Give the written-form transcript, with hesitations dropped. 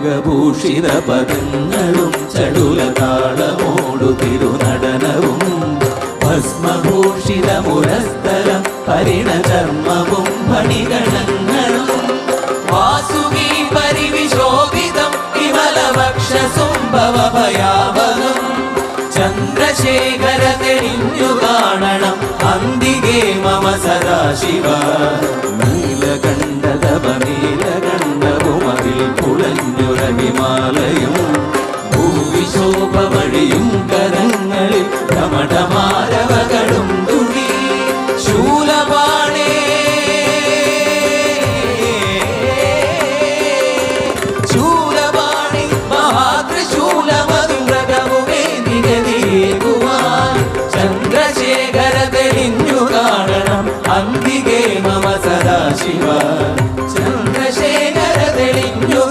നാഗഭൂഷിത പദങ്ങളും ചടുലതാളമോടു തിരുനടനവും ഭസ്മഭൂഷിത മുരസ്ഥലം പരിണചർമ്മവും മണിഗണങ്ങളും വാസുകി പരിവിശോഭിതം വിമലവക്ഷസുംഭവഭയാവഹം ചന്ദ്രശേഖര തെളിഞ്ഞു കാണണം അന്തികേ മമ സദാശിവ നീലകണ്ഠതപനീലകണ്ഠവുമതിൽ കുളഞ്ഞുര ഹിമാലയം ഭൂവിശോഭ വഴിയും കരങ്ങളിൽ കമടമാരവകളും തുടി ശൂലപാണേ ശൂലപാണി മഹാത്രിശൂലമധുരകവുമേ നിഗതിയേകുവാൻ ചന്ദ്രശേഖര തെളിഞ്ഞു കാണണം അന്തികേ മമ സദാശിവ